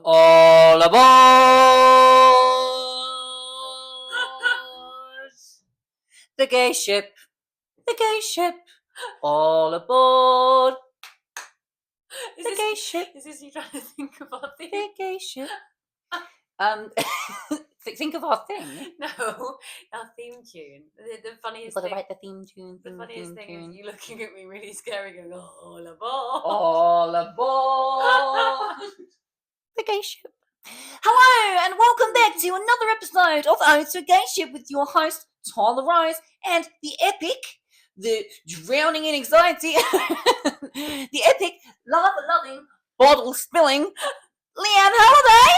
All aboard! The gay ship, the gay ship. All aboard! The gay ship. Is this you trying to think of our theme? The gay ship. Think of our thing. No, our theme tune. The funniest You've got to thing. write the theme tune. The funniest thing tune. is you looking at me really scary, going, all aboard. All aboard! The gay ship. Hello and welcome back to another episode of Odes to a Gay Ship with your host, Tyler Rose, and the epic, the drowning in anxiety, the epic, lava-loving, bottle-spilling, Lianne Holiday.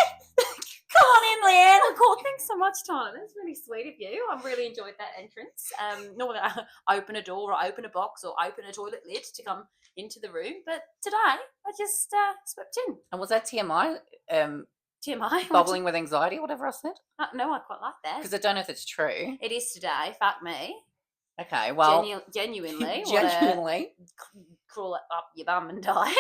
Come on in, Lianne. Oh God, thanks so much, Tyler. That's really sweet of you. I really enjoyed that entrance. Normally I open a door or open a box or open a toilet lid to come into the room, but today I just swept in. And was that TMI? TMI? Bubbling with anxiety, whatever I said? No, I quite like that. Because I don't know if it's true. It is today. Fuck me. Okay, well... Genuinely. Genuinely. Crawl up your bum and die.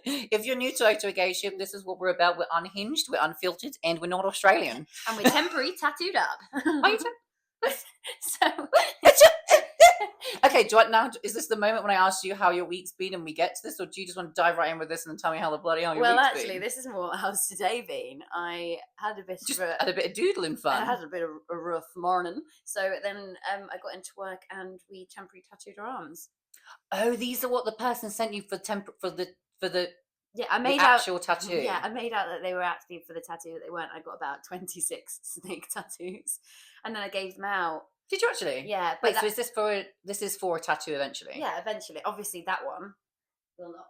If you're new to a Gay Ship, this is what we're about. We're unhinged, we're unfiltered, and we're not Australian. And we're temporary tattooed up. Are you So... Okay, now, is this the moment when I ask you how your week's been and we get to this, or do you just want to dive right in with this and then tell me how the bloody hell your week's been? Well, actually, this is more how's today been. I had a bit had a bit of doodling fun. I had a bit of a rough morning. So then I got into work and we temporary tattooed our arms. Oh, these are what the person sent you for the yeah, I made the actual tattoo. Yeah, I made out that they were actually for the tattoo that they weren't. I got about 26 snake tattoos, and then I gave them out. Did you actually? Yeah. Wait, so is this for a tattoo eventually? Yeah, eventually. Obviously, that one will not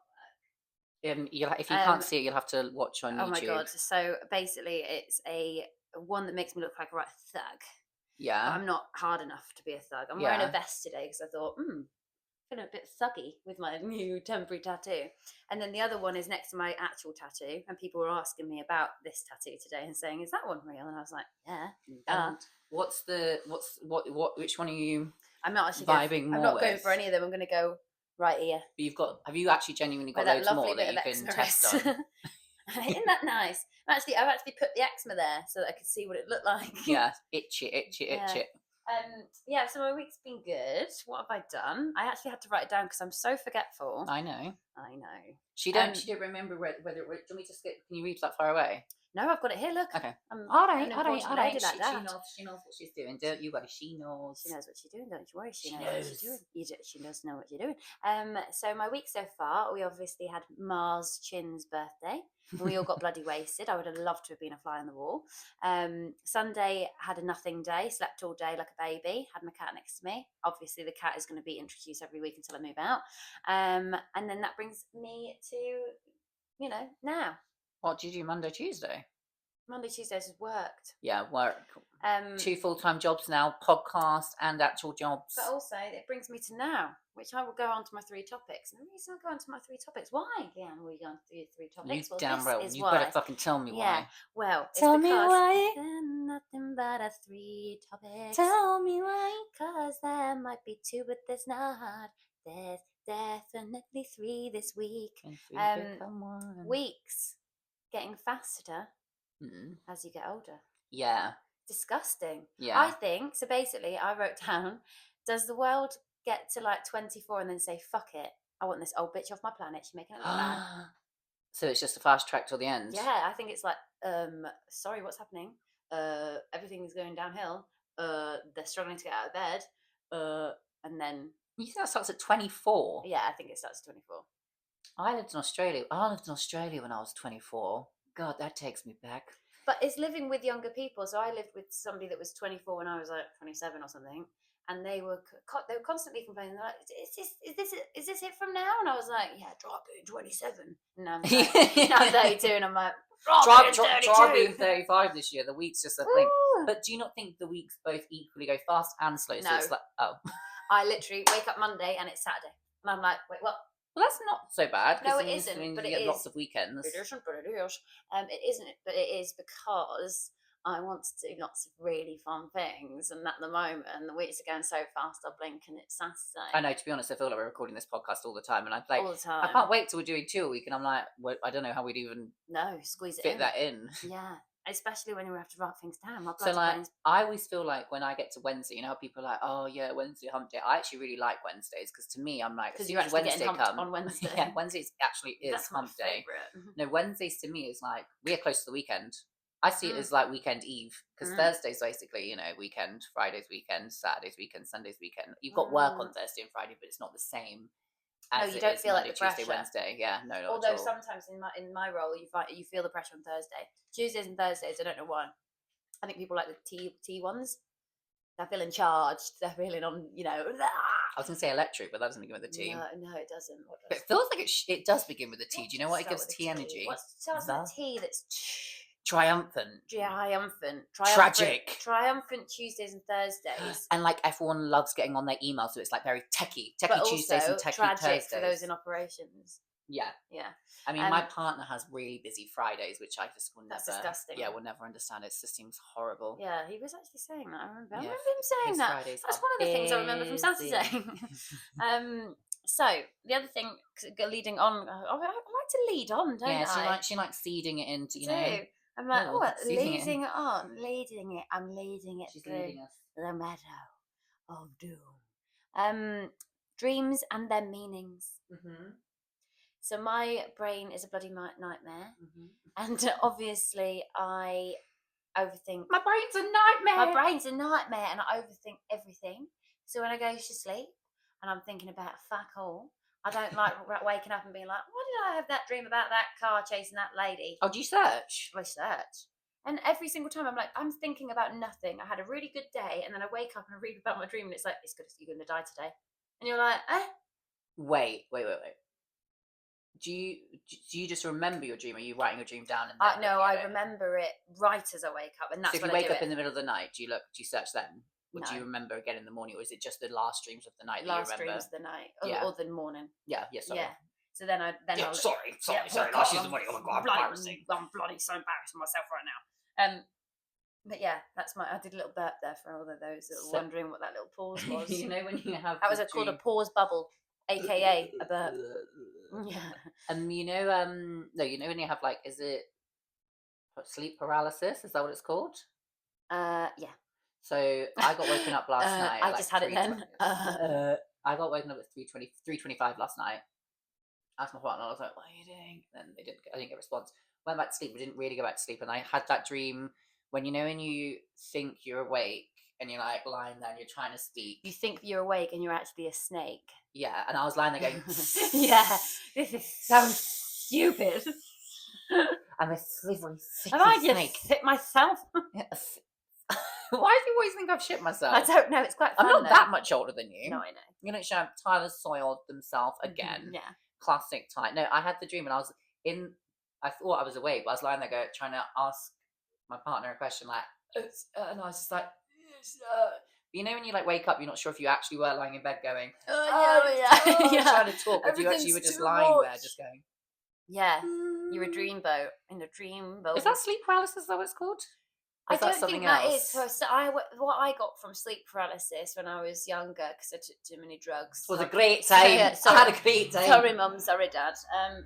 work. If you can't see it, you'll have to watch on YouTube. Oh my God! So basically, it's a one that makes me look like a right thug. Yeah. But I'm not hard enough to be a thug. I'm wearing a vest today because I thought, feeling a bit thuggy with my new temporary tattoo. And then the other one is next to my actual tattoo, and people were asking me about this tattoo today and saying, "Is that one real?" And I was like, "Yeah." And which one are you? I'm not actually vibing more. I'm not going for any of them. I'm going to go right here. But have you actually genuinely got loads more that you can test on? Isn't that nice? I've actually put the eczema there so that I could see what it looked like. Yeah, itch it. So my week's been good. What have I done? I actually had to write it down because I'm so forgetful. I know. She don't remember whether. Do you want me to skip? Can you read that far away? No, I've got it here. Look. Okay. All right. She knows what she's doing. Don't you worry. She knows. She knows what she's doing. Don't you worry. She knows what she's doing. She does know what you're doing. So my week so far, we obviously had Mars Chin's birthday. We all got bloody wasted. I would have loved to have been a fly on the wall. Sunday had a nothing day. Slept all day like a baby. Had my cat next to me. Obviously, the cat is going to be introduced every week until I move out. And then that brings me to, now. What did you do Monday, Tuesday? Monday, Tuesdays has worked. Yeah, work. 2 full-time jobs now, podcast and actual jobs. But also, it brings me to now, which I will go on to my 3 topics. And the reason I go on to my 3 topics, why, Lianne, will we go on to the 3 topics? You damn right. You better fucking tell me why. Yeah, well, tell me why. There's nothing but a 3 topics. Tell me why. 'Cause there might be 2, but there's not. There's definitely 3 this week. Weeks getting faster as you get older. Yeah. Disgusting. Yeah. I think, so basically I wrote down, does the world get to like 24 and then say, fuck it, I want this old bitch off my planet, she's making it look bad. So it's just a fast track till the end? Yeah, I think it's like, sorry, what's happening? Everything is going downhill. They're struggling to get out of bed. And then... You think that starts at 24? Yeah, I think it starts at 24. I lived in Australia when I was 24. God, that takes me back. But it's living with younger people. So I lived with somebody that was 24 when I was like 27 or something, and they were constantly complaining. They're like, "Is this it from now?" And I was like, "Yeah, drop it 27." And I'm like, now I'm 32, and I'm like, "Drop being 35 this year." The week's just a thing. But do you not think the weeks both equally go fast and slow? So it's like, I literally wake up Monday and it's Saturday, and I'm like, wait, what? Well, that's not so bad. No, it isn't. But you get lots of weekends. It isn't. But it is. It isn't. But it is because I want to do lots of really fun things, and at the moment, the weeks are going so fast, I'll blink and it's Saturday. I know, to be honest, I feel like we're recording this podcast all the time, and I'm like, all the time. I can't wait till we're doing 2 a week, and I'm like, well, I don't know how we'd even squeeze it fit in. that in. Yeah, especially when we have to write things down. So like, I always feel like when I get to Wednesday, you know how people are like, oh yeah, Wednesday hump day. I actually really like Wednesdays because to me, I'm like, because as you're soon as actually Wednesday getting humped comes on Wednesday. Yeah, Wednesdays actually is That's hump my day. favourite. No, Wednesdays to me is like we're close to the weekend. I see it as like weekend eve because Thursday's basically, you know, weekend, Friday's weekend, Saturday's weekend, Sunday's weekend. You've got work on Thursday and Friday, but it's not the same. As you don't feel Monday, like the Tuesday, pressure. Wednesday. Yeah, no, not Although at all. sometimes in my role, you feel the pressure on Thursday, Tuesdays and Thursdays. I don't know why. I think people like the T ones. They're feeling charged. They're feeling on, you know. I was going to say electric, but that doesn't begin with a T. No, it doesn't. What does? But it feels like it does begin with a T. Do you know what? It gives T energy. What starts with a T that's triumphant? Tragic. Triumphant Tuesdays and Thursdays. And like everyone loves getting on their email, so it's like very techie but Tuesdays also and techie tragic Thursdays. For those in operations. Yeah. I mean, my partner has really busy Fridays, which I just will never. That's disgusting. Yeah, will never understand. It just seems horrible. Yeah, he was actually saying that. I remember him saying that. Fridays That's one of the things I remember from Saturday. So the other thing, leading on, I like to lead on, don't I? Yeah, she likes seeding it into, you know. I'm like, leading it on, leading it. I'm leading it through the meadow of doom. Dreams and their meanings. Mm-hmm. So my brain is a bloody nightmare, and obviously I overthink. My brain's a nightmare. My brain's a nightmare, and I overthink everything. So when I go to sleep and I'm thinking about fuck all, I don't like waking up and being like, why did I have that dream about that car chasing that lady? Oh, do you search? I search. And every single time I'm like, I'm thinking about nothing. I had a really good day, and then I wake up and I read about my dream, and it's like, it's good, you're going to die today. And you're like, eh? Wait. Do you just remember your dream? Are you writing your dream down? No, I remember it right as I wake up, and that's so if when you wake I do up in the middle of the night, do you search then? Or no. do you remember again in the morning, or is it just the last dreams of the night last that you remember? Last dreams of the night, or the morning. Yeah, sorry. Yeah. So then I'll... Sorry. Last dreams of the morning. Oh my God, I'm bloody so embarrassed of myself right now. But yeah, I did a little burp there for all of those that were wondering what that little pause was. You know when you have that was called a pause bubble, aka a burp. Yeah. You know, you know when you have like, is it sleep paralysis? Is that what it's called? Yeah. So I got woken up last night. I just had it then. I got woken up at 3:25 last night. I asked my partner, I was like, what are you doing? And I didn't get a response. Went back to sleep, but didn't really go back to sleep. And I had that dream when you think you're awake and you're like lying there and you're trying to speak. You think you're awake and you're actually a snake. Yeah, and I was lying there going, yeah, this sounds stupid. I'm a slivery, sickly snake. Hit myself? Yes. Why do you always think I've shit myself? I don't know. It's quite fun. I'm not that much older than you. No, I know. You know, Tyler soiled themselves again. Yeah. Classic Tyler. No, I had the dream and I thought I was awake, but I was lying there trying to ask my partner a question like, and I was just like, you know when you like wake up, you're not sure if you actually were lying in bed going, yeah. trying to talk, but you actually were just lying there just going. Yeah, you're a dreamboat in a dreamboat. Is that sleep paralysis? Is that what it's called? I don't think that is. So what I got from sleep paralysis when I was younger, because I took too many drugs. It was a great time. I had a great time. Sorry, Mum. Sorry, Dad.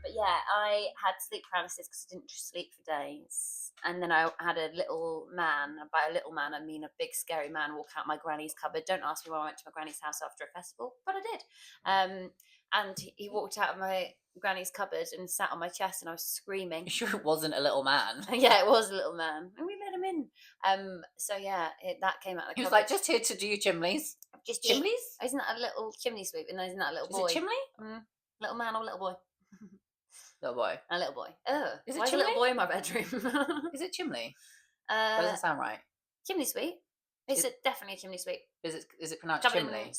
But yeah, I had sleep paralysis because I didn't sleep for days. And then I had a little man. By a little man, I mean a big, scary man walk out my granny's cupboard. Don't ask me why I went to my granny's house after a festival, but I did. And he walked out of my granny's cupboard and sat on my chest, and I was screaming. You sure it wasn't a little man? Yeah, it was a little man, and we let him in. So yeah, that came out of the cupboard. He was like, just here to do your chimneys. Just chimneys? Isn't that a little chimney sweep? And isn't that a little boy? Is it chimney? Little man or little boy? Little boy. A little boy. Oh, is it why is a little boy in my bedroom? Is it chimney? That doesn't sound right. Chimney sweep. It's definitely a chimney sweep. Is it pronounced chimney?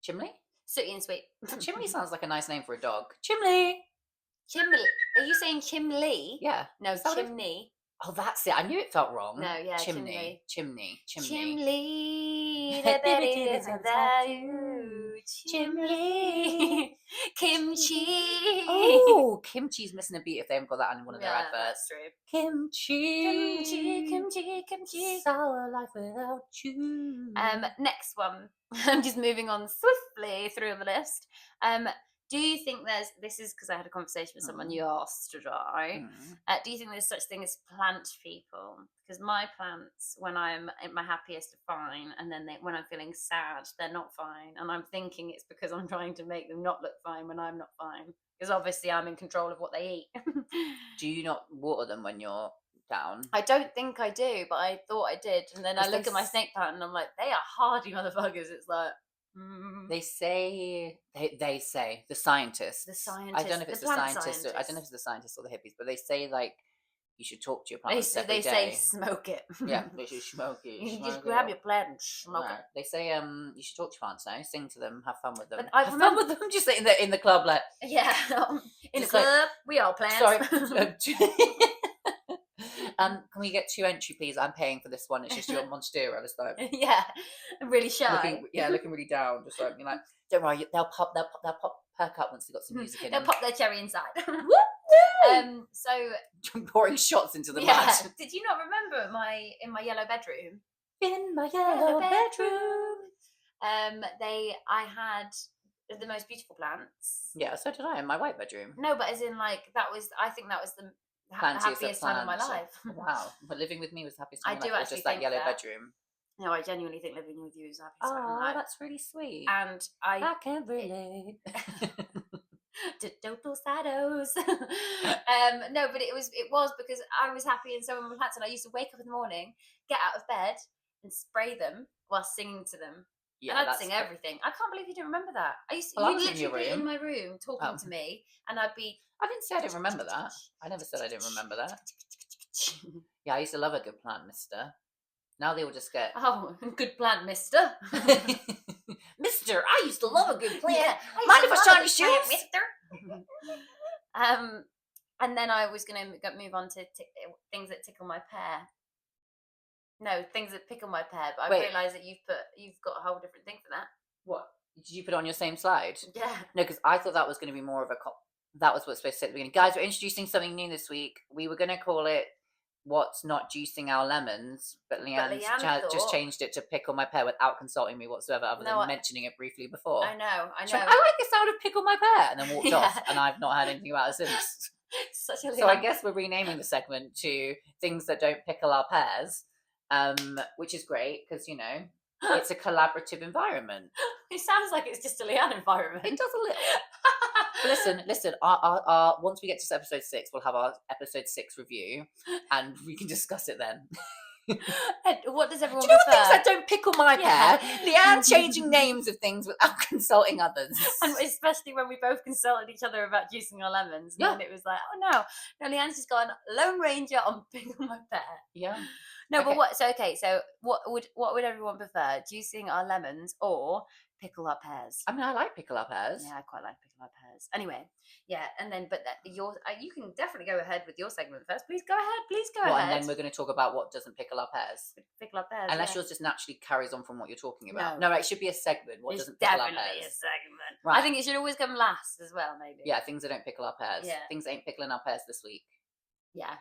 Chimney? Sooty and sweet. Chimney sounds like a nice name for a dog. Chimney. Chimney. Are you saying chimney? Yeah. No, chimney. Oh, that's it. I knew it felt wrong. No, yeah, chimney. Chimney. Chimney. Chimney. Kimchi. Oh, kimchi's missing a beat if they haven't got that in one of their Yeah, adverts. that's true. Kimchi. Kimchi. Sour life without you. Next one. I'm just moving on swiftly through the list. Do you think this is because I had a conversation with someone yesterday. Do you think there's such thing as plant people? Because my plants, when I'm at my happiest, are fine, and then when I'm feeling sad, they're not fine. And I'm thinking it's because I'm trying to make them not look fine when I'm not fine. Because obviously I'm in control of what they eat. Do you not water them when you're down? I don't think I do, but I thought I did. And then I look at my snake plant and I'm like, they are hardy motherfuckers. It's like... They say the scientists. I don't know if it's the scientists. I don't know if it's the scientists or the hippies, but they say like you should talk to your plants every day. They say smoke it. Yeah, they should smoke it. You just grab your plant and smoke it. They say you should talk to your plants now, sing to them, have fun with them. Have fun with them. Just in the club, like in the club, we all plants. Sorry. Can we get 2 entry, please? I'm paying for this one. It's just your monstera this time. Yeah, I'm really shy. Looking really down. Just like, you're like, don't worry, they'll pop perk up once they've got some music in. They'll pop their cherry inside. So pouring shots into the mud. Did you not remember in my yellow bedroom? In my yellow bedroom. I had the most beautiful plants. Yeah, so did I in my white bedroom. No, but as in like I think that was the happiest time of my life. Wow, but living with me was the happiest time of my life. life. Just that yellow bedroom. No, I genuinely think living with you is the happiest time of my life. That's really sweet. And I can relate. Total shadows. No, but it was because I was happy and so were my plants, and I used to wake up in the morning, get out of bed, and spray them while singing to them. Yeah, and I'd sing everything. I can't believe you didn't remember that. You'd literally be in my room talking to me, and I'd be... I didn't say I didn't remember that. I never said I didn't remember that. Yeah, I used to love a good plant, mister. Now they all just get... Oh, good plant, mister. Mister, I used to love a good plant. Yeah, mind if I shine your shoes? Mister. And then I was going to move on to things that tickle my pear. No, things that pickle my pear, but I realised that you've got a whole different thing for that. What? Did you put it on your same slide? Yeah. No, because I thought that was going to be more of a... That was what's supposed to say at the beginning. Guys, we're introducing something new this week. We were going to call it What's Not Juicing Our Lemons, but Lianne just changed it to Pickle My Pear without consulting me whatsoever, other than mentioning it briefly before. I know. I like the sound of Pickle My Pear, and then walked off, and I've not heard anything about it since. So I guess we're renaming the segment to Things That Don't Pickle Our Pears, which is great, because, you know, it's a collaborative environment. It sounds like it's just a Lianne environment. It does a little. Listen. Our once we get to episode 6, we'll have our episode 6 review, and we can discuss it then. What does everyone prefer? Things that don't pickle my pear? Lianne changing names of things without consulting others, and especially when we both consulted each other about juicing our lemons. And then it was like, oh no, Lianne's just gone Lone Ranger on Pickle My Pear. Yeah. No, okay. But what? So what would everyone prefer? Juicing our lemons or pickle our pears? I mean, I like pickle our pears. Yeah, I quite like pickle our pears. Anyway, yeah, and then you can definitely go ahead with your segment first. Please go ahead. And then we're going to talk about what doesn't pickle our pears. Pickle our pears. Unless yours just naturally carries on from what you're talking about. No, it should be a segment. What doesn't pickle our pears? Definitely a segment. Right. I think it should always come last as well, maybe. Yeah, things that don't pickle our pears. Yeah. Things that ain't pickling our pears this week. Yeah.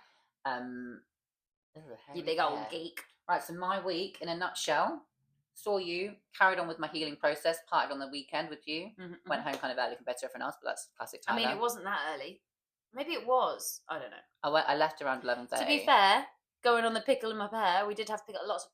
You big old geek. Right, so my week in a nutshell. Saw you, carried on with my healing process, partied on the weekend with you, went home kind of early compared to everyone else, but that's classic Tyler. I mean, it wasn't that early. Maybe it was. I don't know. I left around 11:30. To be fair, going on the pickle in my pear, we did have lots of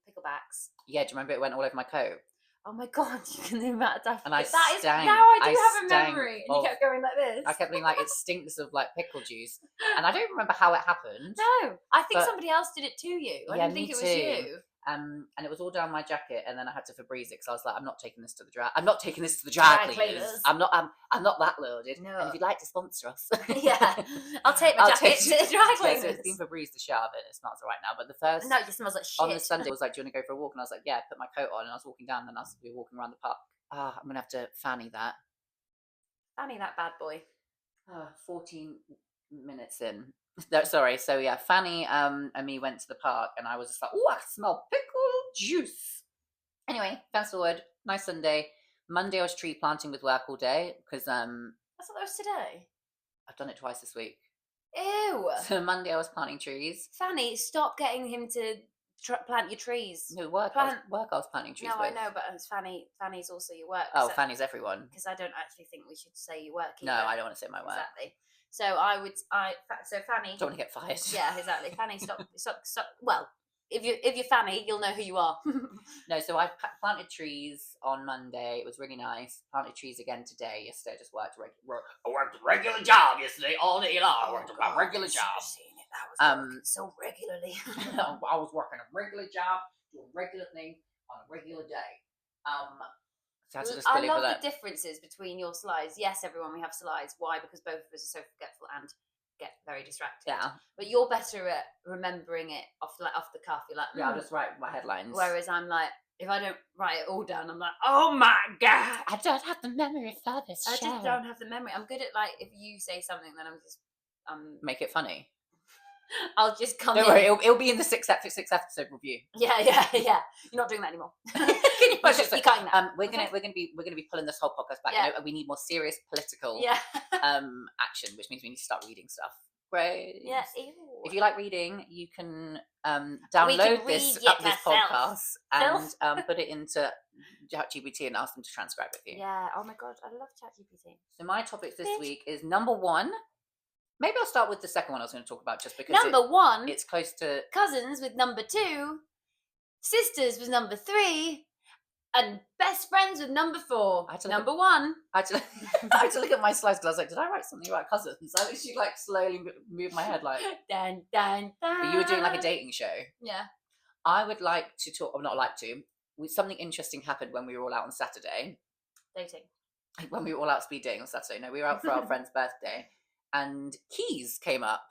picklebacks. Yeah, do you remember it went all over my coat? Oh my god, you can do that. And I stank. Now I do have a memory. And you kept going like this. I kept being like, it stinks of like pickle juice. And I don't remember how it happened. No, I think somebody else did it to you. I didn't think it was you. And it was all down my jacket, and then I had to Febreze it because I was like, I'm not taking this to the drag. I'm not taking this to the drag cleaners. I'm not that loaded. No. And if you'd like to sponsor us, yeah, I'll take my jacket to the drag cleaners. So it's been Febreze the shower, but it smells all right now. But the first, no, it smells like shit. On the Sunday, it was like, do you want to go for a walk? And I was like, yeah. Put my coat on, and I was walking down, and we were walking around the park. I'm gonna have to fanny that. Fanny that bad boy. 14 minutes in. No, sorry. So yeah, Fanny and me went to the park, and I was just like, oh, I smell pickle juice. Anyway, fast forward. Nice Sunday. Monday I was tree planting with work all day because I thought that was today. I've done it twice this week. Ew. So Monday I was planting trees. Fanny, stop getting him to plant your trees. No, work I was planting trees No, with. I know, but it's Fanny. Fanny's also your work. Oh, Fanny's everyone. Because I don't actually think we should say your work No, either. I don't want to say my work. Exactly. So so Fanny. Don't want to get fired. Yeah, exactly. Fanny, stop. Well, if you're Fanny, you'll know who you are. No, so I planted trees on Monday. It was really nice. Planted trees again today. Yesterday, I just worked I worked a regular job yesterday all day long. I worked a regular job. I was working so regularly. I was working a regular job, doing a regular thing on a regular day. So I love the differences between your slides. Yes, everyone, we have slides. Why? Because both of us are so forgetful and get very distracted. Yeah. But you're better at remembering it off the cuff. You're like, yeah, I'll just write my headlines. Whereas I'm like, if I don't write it all down, I'm like, oh my god, I don't have the memory for this. I just don't have the memory. I'm good at, like, if you say something, then I'm just make it funny. I'll just come. Don't worry, it'll be in the sixth episode review. Yeah. You're not doing that anymore. Can you You're cutting that? We're gonna be pulling this whole podcast back. Yeah. You know, we need more serious political action, which means we need to start reading stuff. Right? Yeah. Ew. If you like reading, you can download this podcast and put it into ChatGPT and ask them to transcribe it for you. Yeah. Oh my god, I love ChatGPT. So my topics this week is number one. Maybe I'll start with the second one I was going to talk about, just because number one, it's close to cousins with number two, sisters with number three, and best friends with number four. Number one. I had to look at my slides because I was like, did I write something about cousins? I literally slowly moved my head like. Dun, dun, dun. But you were doing like a dating show. Yeah. I would like to talk, or not like to. Something interesting happened when we were all out on Saturday. Dating. When we were all out speed dating on Saturday. No, we were out for our friend's birthday. And keys came up.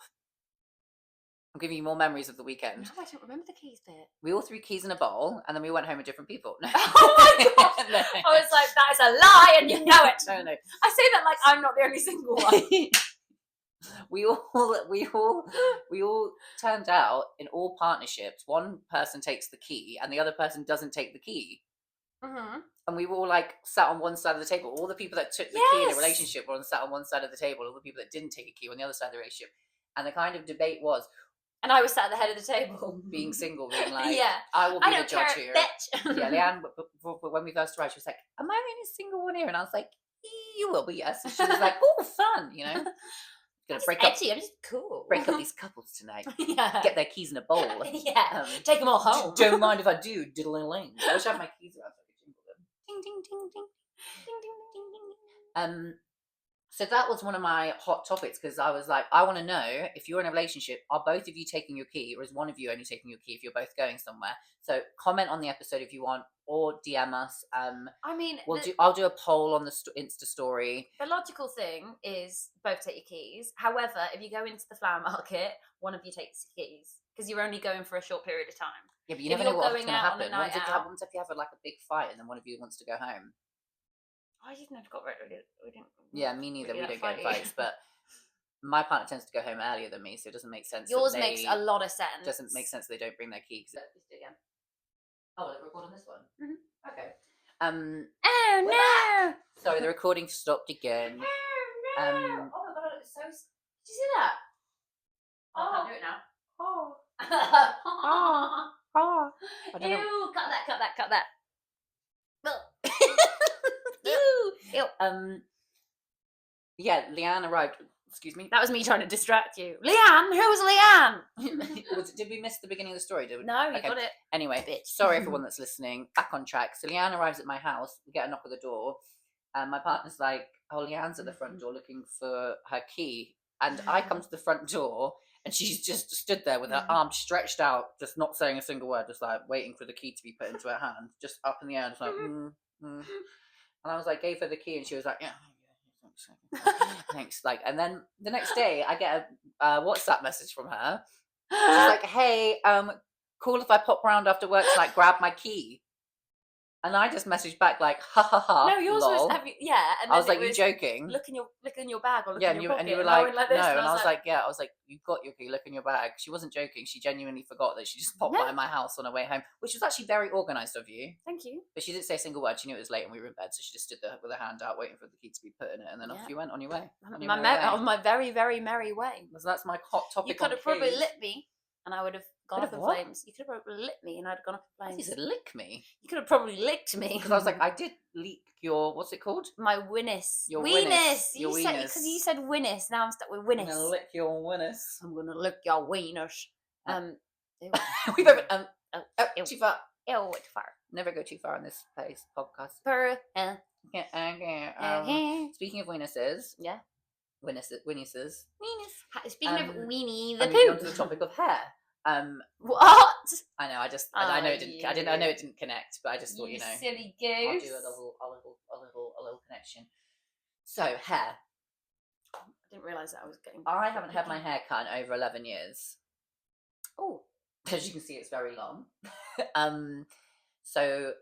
I'm giving you more memories of the weekend. No, I don't remember the keys bit. We all threw keys in a bowl, and then we went home with different people. No. Oh my god! No. I was like, that is a lie, and you know it. No. I say that like I'm not the only single one. we all turned out in all partnerships. One person takes the key, and the other person doesn't take the key. Mm-hmm. And we were all sat on one side of the table. All the people that took the key in a relationship were sat on one side of the table. All the people that didn't take a key were on the other side of the relationship. And the kind of debate was, and I was sat at the head of the table, being single, being like, yeah, I will be the judge here. Bitch. Yeah, Lianne, when we first arrived, she was like, am I the only single one here? And I was like, you will be, yes. And she was like, oh, fun, you know. Gonna break up. I'm just cool. Break up these couples tonight. Yeah. Get their keys in a bowl. Yeah. Take them all home. Don't mind if I do. Diddling. I wish I had my keys around so I could jingle them. Ding ding ding ding. Ding ding ding ding ding. So that was one of my hot topics, because I was like, I want to know, if you're in a relationship, are both of you taking your key, or is one of you only taking your key if you're both going somewhere? So comment on the episode if you want, or DM us. I mean, I'll do a poll on the Insta story. The logical thing is both take your keys. However, if you go into the flower market, one of you takes the keys, because you're only going for a short period of time. Yeah, but you never know what's going to happen. What if you have a big fight and then one of you wants to go home? Oh, you've never got rid of it. Yeah, me neither. We don't get in fights, but my partner tends to go home earlier than me, so it doesn't make sense. Yours makes a lot of sense. Doesn't make sense they don't bring their keys. Let's do it again. Oh, we're recording this one. Mm-hmm. Okay. Oh no! Sorry, the recording stopped again. Oh no! Oh my god, it's so. Did you see that? Oh, I can't do it now. Oh. Oh. Ew! Cut that. Ew. Yeah, Lianne arrived. Excuse me. That was me trying to distract you. Leanne? Who was Leanne? Did we miss the beginning of the story? No, you got it. Anyway, bitch. Sorry everyone that's listening. Back on track. So Lianne arrives at my house. We get a knock at the door. And my partner's like, oh, Leanne's at the front door looking for her key. And I come to the front door, and she's just stood there with her arms stretched out, just not saying a single word, just waiting for the key to be put into her hand, just up in the air, just And I was like, gave her the key, and she was like, yeah, thanks. And then the next day, I get a WhatsApp message from her. She's like, hey, cool if I pop around after work to grab my key. And I just messaged back like, ha ha ha. No, yours lol. was and I was then like, you joking? look in your bag or look Yeah, in your pocket. and you were I like, went this, no, and I was like, yeah, I was like, you got your key, look in your bag. She wasn't joking. She genuinely forgot that she just popped No. by my house on her way home, which was actually very organised of you. Thank you. But she didn't say a single word. She knew it was late and we were in bed, so she just stood there with her hand out, waiting for the key to be put in it, and then off you went on your way. On my very, very merry way. So that's my hot topic. You could have probably lit me, and I would have gone Could up in have what? flames. You could have probably lit me, and I'd have gone up in You flames. said lick me. You could have probably licked me. Because I was like, I did leak your, what's it called? My winnis. Your weenus. Your You said, because you said winnis. Now I'm stuck with winnis. I'm gonna lick your winners. I'm gonna lick your wieners. We've ever too far. Ew, too far. Never go too far on this place podcast. Speaking of weenuses, yeah, weenuses. Speaking of Weenie the I'm moving on Pooh, to the topic of hair. what? I know. I know it didn't. I know it didn't connect, but I just thought, silly goose. I'll do a little connection. So hair. I didn't realise that I was getting. I haven't had my hair cut in over 11 years. Oh, as you can see, it's very long. So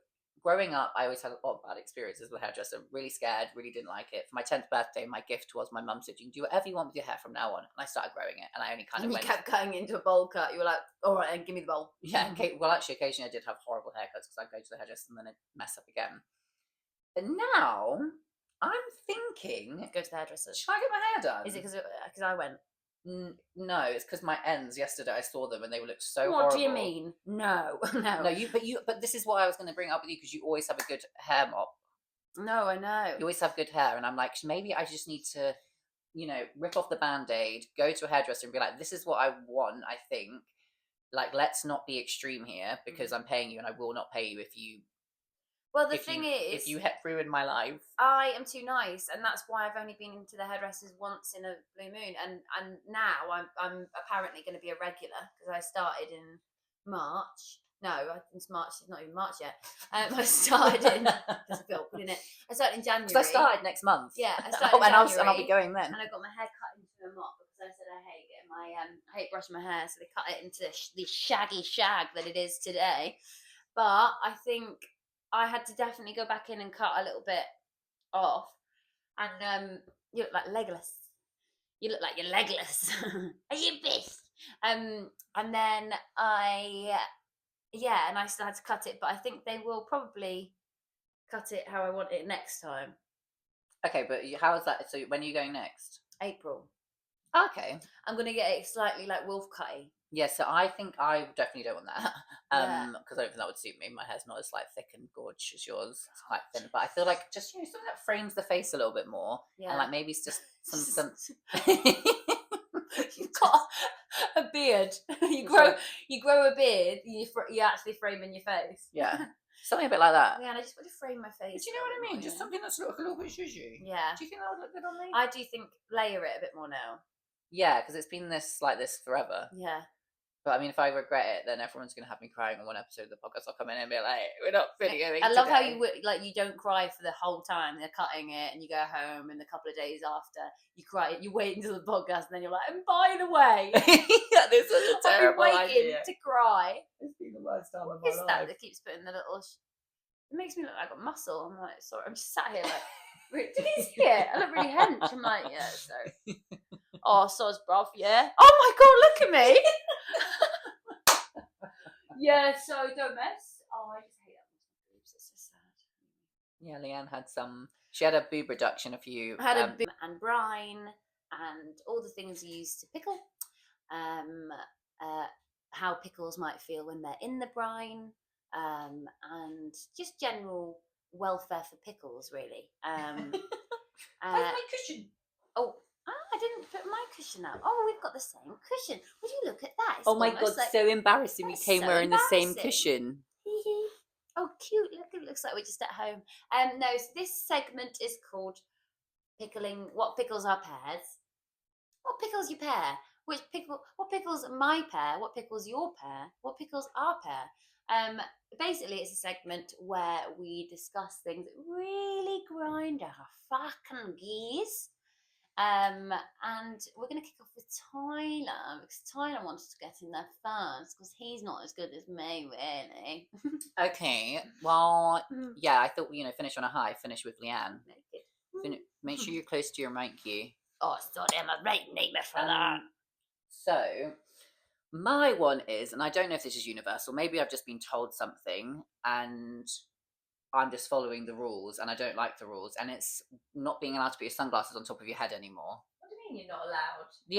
growing up, I always had a lot of bad experiences with a hairdresser. Really scared, really didn't like it. For my 10th birthday, my gift was my mum said, you can do whatever you want with your hair from now on. And I started growing it, and I only kind of kept cutting into a bowl cut. You were like, all right, then give me the bowl. Yeah, well, actually, occasionally I did have horrible haircuts because I'd go to the hairdresser and then it'd mess up again. But now I'm thinking, go to the hairdresser. Should I get my hair done? Is it because I went? No, it's because my ends yesterday. I saw them and they looked so what horrible. What do you mean? No. But this is what I was going to bring up with you because you always have a good hair mop. No, I know. You always have good hair, and I'm like, maybe I just need to, rip off the Band-Aid, go to a hairdresser and be like, this is what I want. I think, like, let's not be extreme here because I'm paying you, and I will not pay you if you. Well, the thing is, if you ruin my life, I am too nice, and that's why I've only been into the hairdressers once in a blue moon, and now I'm apparently going to be a regular because I started in March. No, it's March. It's not even March yet. I started in. There's a bit awkward in it. I started in January. Because I started next month. Yeah, I started in January, and I'll be going then. And I got my hair cut into a mop because I said I hate getting my I hate brushing my hair, so they cut it into the shaggy shag that it is today. But I think I had to definitely go back in and cut a little bit off, and you look like Legolas. You look like you're legless. Are you pissed? And then and I still had to cut it, but I think they will probably cut it how I want it next time. Okay, but how is that? So when are you going next? April. Okay. I'm going to get it slightly like wolf cutty. Yeah, so I think I definitely don't want that. Because I don't think that would suit me. My hair's not as thick and gorge as yours. It's quite thin. But I feel like just something that frames the face a little bit more. Yeah. And maybe it's just some You've got a beard. You grow a beard. You actually frame in your face. Yeah, something a bit like that. Yeah, and I just want to frame my face. But you know what I mean? Just something that's a little bit zhuzhy. Yeah. Do you think that would look good on me? I do think layer it a bit more now. Yeah, because it's been like this forever. Yeah. But I mean, if I regret it, then everyone's going to have me crying on one episode of the podcast. I'll come in and be like, we're not videoing I love today. how you don't cry for the whole time. They're cutting it and you go home and a couple of days after you cry. You wait until the podcast and then you're like, and by the way, yeah, this was a terrible I've been waiting idea to cry. It's been the worst time of my life. What is that keeps putting the little... It makes me look like I've got muscle. I'm like, sorry, I'm just sat here like, did you see it? I look really hench. I'm like, yeah, so... Oh, soz bruv, yeah. Oh my god, look at me. Yeah, so don't mess. Oh, I just hate that with my boobs. It's so sad. Yeah, Lianne had she had a boob reduction a few. I had a boob and brine and all the things you use to pickle. How pickles might feel when they're in the brine. And just general welfare for pickles, really. Where's my cushion? Oh, I didn't put my cushion out. Oh, we've got the same cushion. Would you look at that? It's oh my god, so embarrassing. We came wearing the same cushion. Oh, cute. Look, it looks like we're just at home. No, so this segment is called Pickling. What pickles are pairs? What pickles you pair? What pickles my pair? What pickles your pair? What pickles our pair? Basically, it's a segment where we discuss things that really grind our fucking gears. And we're going to kick off with Tyler because Tyler wanted to get in there first because he's not as good as me, really. Okay, well, yeah, I thought, finish on a high, finish with Lianne. Make sure you're close to your mic, you. Oh, sorry, I'm a right name for that. So, my one is, and I don't know if this is universal, maybe I've just been told something and I'm just following the rules and I don't like the rules, and it's not being allowed to put your sunglasses on top of your head anymore. What do you mean you're not allowed? The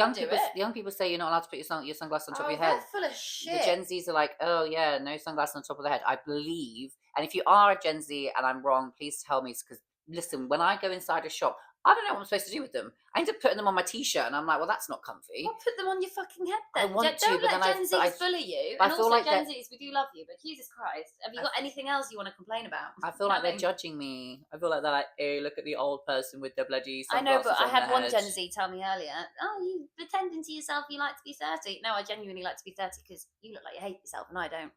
young people say you're not allowed to put your sunglasses on top of your head. They're full of shit. The Gen Zs are like, oh yeah, no sunglasses on top of the head. I believe, and if you are a Gen Z and I'm wrong, please tell me, because listen, when I go inside a shop, I don't know what I'm supposed to do with them. I end up putting them on my t-shirt, and I'm like, well, that's not comfy. Well, put them on your fucking head then. I want Don't to, but let then Gen Zs bully you. And also, Gen Zs, we do love you, but Jesus Christ, have you got anything else you want to complain about? I feel like they're judging me. I feel like they're like, hey, look at the old person with the bloody sunglasses. I know, but I had one head. Gen Z tell me earlier, oh, you pretending to yourself you like to be 30. No, I genuinely like to be 30 because you look like you hate yourself and I don't.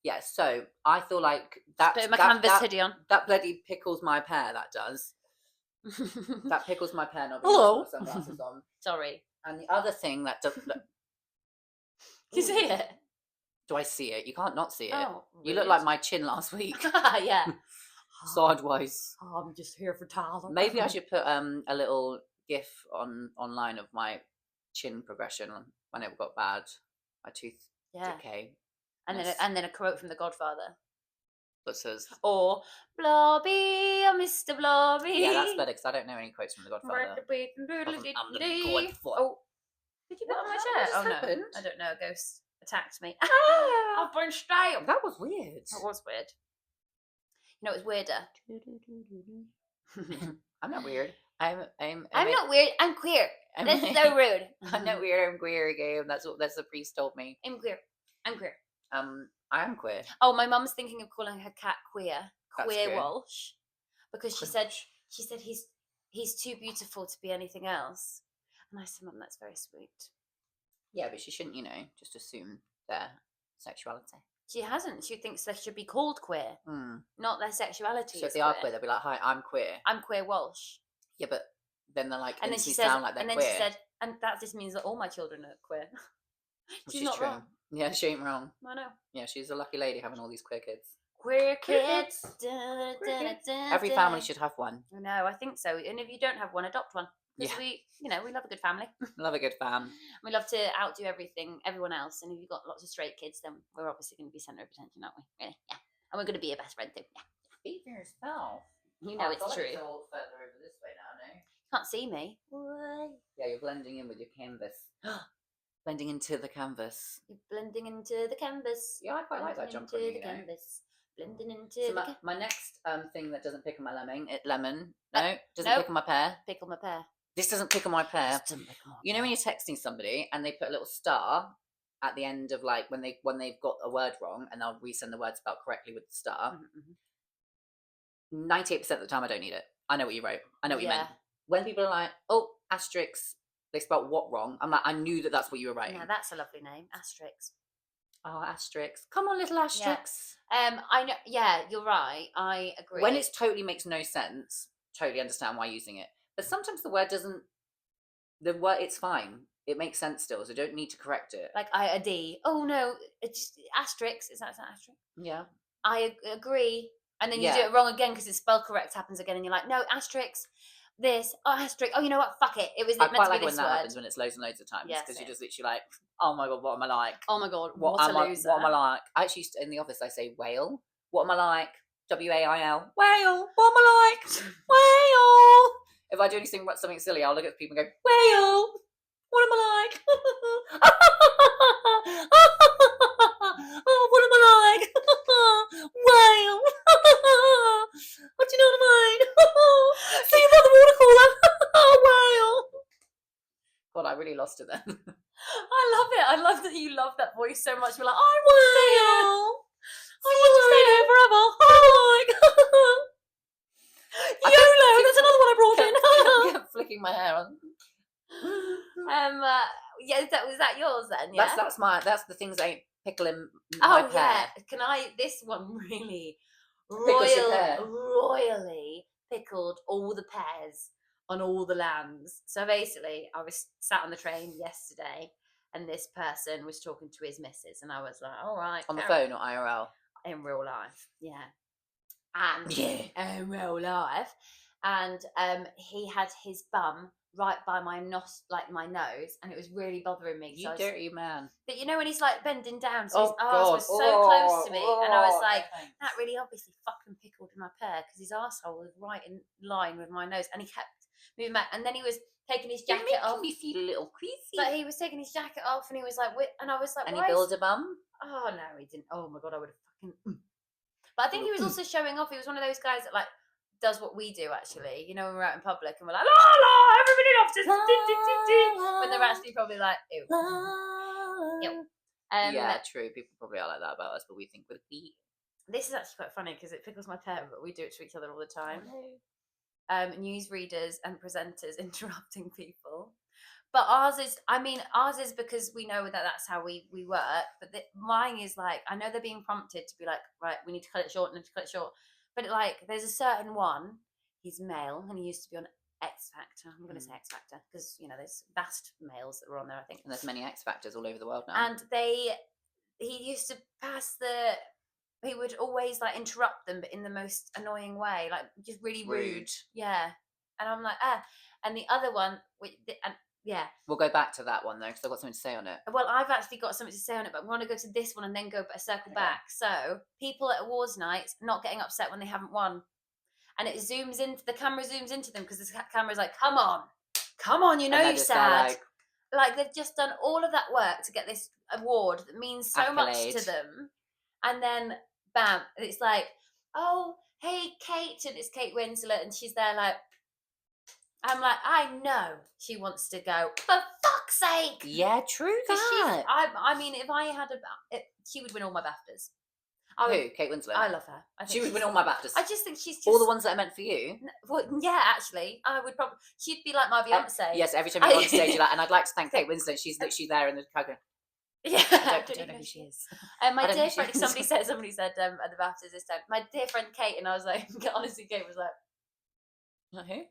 Yeah, so I feel like that. Put my canvas hoodie on. That bloody pickles my pear. That does. That pickles my pear. Not Hello. Sunglasses on. Sorry. And the other thing that does. You see it? Do I see it? You can't not see it. Oh, you look like my chin last week. Yeah. Sideways. Oh, I'm just here for Tyler. Maybe I should put a little GIF online of my chin progression when it got bad. My tooth decay. And then a quote from The Godfather. That says, or Blobby, Mr. Blobby. Yeah, that's better because I don't know any quotes from The Godfather. I'm the Godfather. Oh, did you put on my chair? Oh happened? No, I don't know. A ghost attacked me. I've been stale. That was weird. That was weird. You know, it's weirder. I'm not weird. I'm not weird. I'm queer. That's so rude. I'm not weird. I'm queer again. That's what the priest told me. I'm queer. I am queer. Oh, my mum's thinking of calling her cat queer. That's Queer good. Walsh. Because she said he's too beautiful to be anything else. And I said, Mum, that's very sweet. Yeah, but she shouldn't, just assume their sexuality. She hasn't. She thinks they should be called queer, not their sexuality. So if they are queer, they'll be like, "Hi, I'm queer. I'm Queer Walsh." Yeah, but then they're like, and then she sound like they're and then queer. she said, and that just means that all my children are queer. She's not true. wrong. Yeah, she ain't wrong. I know. Yeah, she's a lucky lady having all these queer kids. Queer kids. Every family should have one. No, I think so. And if you don't have one, adopt one. Because we love a good family. Love a good fam. We love to outdo everyone else. And if you've got lots of straight kids, then we're obviously going to be centre of attention, aren't we? Really? Yeah. And we're going to be your best friend too. Yeah. Speak for yourself. You know it's true. It's all further over this way now, no? Can't see me. What? Yeah, you're blending in with your canvas. Blending into the canvas. You're blending into the canvas. Yeah, I quite like that jumper. Into the canvas. Blending into my next thing that doesn't pickle my lemon. No, doesn't pickle my pear. Pickle my pear. This doesn't pickle my pear. You know when you're texting somebody and they put a little star at the end of like when they've got a word wrong and they'll resend the word spelled correctly with the star. 98% of the time I don't need it. I know what you wrote. I know what you meant. When people are like, oh, asterisk, they spelled what wrong? I'm like, I knew that's what you were writing. Yeah, that's a lovely name, asterisk. Oh, asterisk. Come on, little asterisks. Yeah. I know. Yeah, you're right. I agree. When it totally makes no sense, totally understand why using it. But sometimes the word doesn't. It's fine. It makes sense still, so don't need to correct it. Like a D. Oh no, it's just asterisk. Is that asterisk? Yeah. I agree. And then you do it wrong again because the spell correct happens again, and you're like, no, asterisk. This asterisk. Oh, you know what? Fuck it. It was meant to be this word. I quite like when that happens when it's loads and loads of times because you're just literally like, oh my god, what am I like? Oh my god, what a loser. What am I like? I actually in the office I say whale. What am I like? WAIL. Whale. What am I like? Whale. If I do something silly, I'll look at people and go, whale. What am I like? Oh, what am I like? Whale. What do you know what I mean? So you brought the water cooler. Whale. God, I really lost it then. I love it. I love that you love that voice so much. You're like, I want to stay here. I want to stay here forever. YOLO, that's another one I brought in. I kept flicking my hair on. Yeah, was that yours then? Yeah, that's the things I pickle in my pear. Can I? This one really royally pickled all the pears on all the lands. So basically, I was sat on the train yesterday, and this person was talking to his missus, and I was like, all right. On the phone or IRL? In real life, yeah. And Yeah. in real life. And he had his bum right by my nose, and it was really bothering me. You dirty man. But you know when he's like bending down, so his Oh, arse God. was so close to me, and I was Oh, like, thanks. that really obviously fucking pickled in my pear because his arsehole was right in line with my nose, and he kept moving back, and then he was taking his You're jacket off. making me feel a little queasy. But he was taking his jacket off, and he was like, and I was like, And why he built a bum? Oh no, he didn't. Oh my God, I would have fucking. But I think he was also showing off. He was one of those guys that like does what we do actually. You know, when we're out in public and we're like, la la, everybody loves us, when they're actually probably like, ew. Ew. Yeah, true. People probably are like that about us, but we think we're the. This is actually quite funny because it pickles my pear, but we do it to each other all the time. Newsreaders and presenters interrupting people. But ours is because we know that that's how we work. But mine is like, I know they're being prompted to be like, right, we need to cut it short, But like, there's a certain one, he's male, and he used to be on X Factor. I'm going to say X Factor because, you know, there's vast males that were on there, I think. And there's many X Factors all over the world now. And he used to he would always like interrupt them, but in the most annoying way, like just really rude. Yeah. And I'm like, And the other one, yeah. We'll go back to that one though, because I've got something to say on it. Well, I've actually got something to say on it, but I'm going to go to this one and then circle back. So, people at awards nights not getting upset when they haven't won. And the camera zooms into them because the camera's like, come on, you know you're sad. Like they've just done all of that work to get this award that means so much to them. And then, bam, it's like, oh, hey, Kate, and it's Kate Winslet, and she's there like, I'm like, I know she wants to go, for fuck's sake. Yeah, true that. I mean, if I had she would win all my BAFTAs. Who? Kate Winslet? I love her. She would win all my BAFTAs. I just think she's just... All the ones that are meant for you? Well, yeah, actually. I would probably... She'd be like my Beyonce. Yes, every time you go on stage, you're like, and I'd like to thank Kate Winslet. She's literally there in the crowd going, yeah, I don't know who she is. My dear friend, somebody said at the BAFTAs this time, my dear friend Kate, and I was like, honestly, Kate was like... Not who?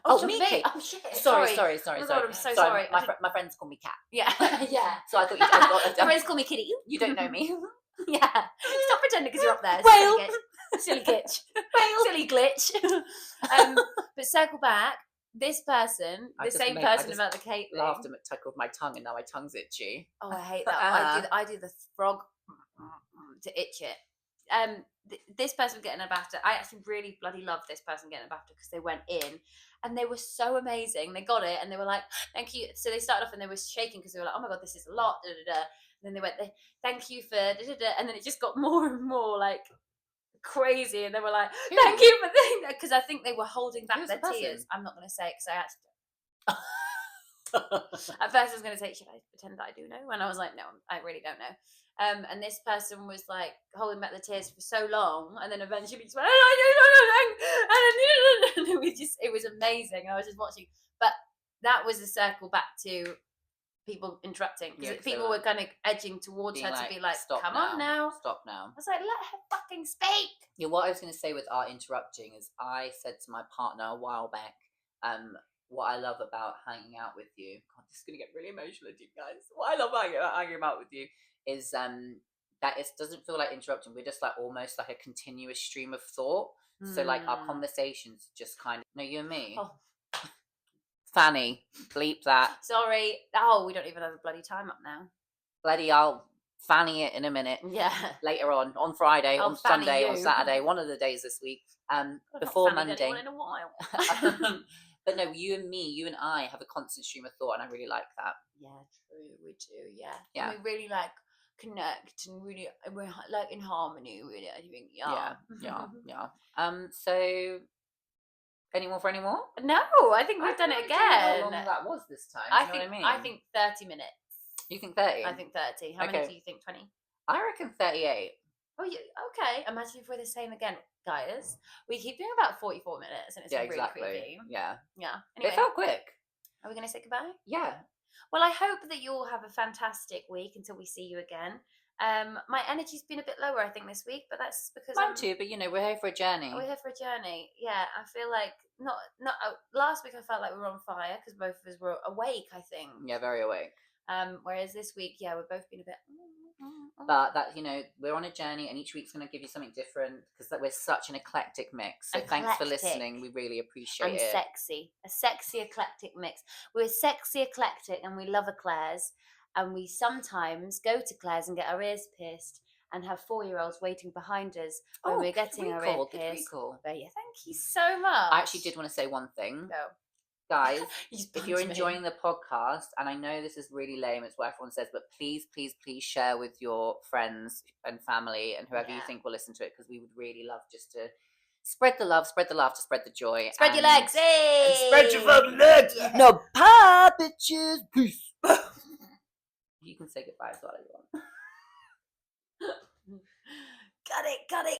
Oh, me, Kate. Oh, shit. Sorry. Oh, God, I'm so sorry. My friends call me Cat. Yeah. Yeah. So I thought you... My friends call me Kitty. You don't know me. Yeah. Stop pretending because you're up there. Well. Silly glitch. Silly glitch. But circle back. This person, the same person about the Kate thing. Laughed and tickled my tongue, and now my tongue's itchy. Oh, I hate that. I do the frog to itch it. This person getting a BAFTA, I actually really bloody love this person getting a BAFTA because they went in and they were so amazing. They got it and they were like, thank you. So they started off and they were shaking because they were like, oh my God, this is a lot. Da, da, da. And then they went, thank you for da, da, da. And then it just got more and more like crazy. And they were like, thank you for this. Because I think they were holding back their tears. I'm not going to say it because I actually... At first I was going to say, should I pretend that I do know? And I was like, no, I really don't know. And this person was like holding back the tears for so long, and then eventually just went, and it was amazing. And I was just watching, but that was a circle back to people interrupting because people were kind of edging towards her to be like, come on now, stop now. I was like, let her fucking speak. Yeah, what I was going to say with our interrupting is I said to my partner a while back, what I love about hanging out with you, God, this is going to get really emotional, you guys. What I love about hanging out with you is that it doesn't feel like interrupting. We're just like almost like a continuous stream of thought. So like our conversations just kind of, no, you and me. Oh. Fanny, bleep that. Sorry. Oh, we don't even have a bloody time up now. Bloody, I'll fanny it in a minute. Yeah. Later on Friday, on Sunday, on Saturday, one of the days this week. Before Monday. In a while. But no, you and I have a constant stream of thought, and I really like that. Yeah, true, we do. Yeah. Yeah. And we really like connect, and really we're like in harmony. Really, I think. Yeah. So. Any more? No, I think we've done it again. How long that was this time? I think 30 minutes. You think 30? I think 30. How many do you think? 20? I reckon 38. Oh, okay. Imagine if we're the same again, guys. We keep doing about 44 minutes, and it's really creepy. Yeah. Anyway, it felt quick. Are we going to say goodbye? Yeah. Well, I hope that you all have a fantastic week until we see you again. My energy's been a bit lower, I think, this week, but that's because Mine too, but we're here for a journey. we're here for a journey. Yeah, I feel like not last week I felt like we were on fire because both of us were awake, I think. Yeah, very awake. Whereas this week, yeah, we've both been a bit. But that we're on a journey, and each week's going to give you something different because we're such an eclectic mix. So thanks for listening. We really appreciate it. And a sexy eclectic mix. We're sexy eclectic, and we love eclairs. And we sometimes go to Claire's and get our ears pierced, and have 4-year-olds waiting behind us when we're getting our ears pierced. But yeah, thank you so much. I actually did want to say one thing. Go. Guys, if you're enjoying the podcast, and I know this is really lame, it's what everyone says, but please, please, please share with your friends and family and whoever you think will listen to it, because we would really love just to spread the love, spread the laughter, spread the joy. Spread your legs, hey! Spread your fucking legs! Yeah. No, bye, bitches! Peace! You can say goodbye as well if you want. Got it.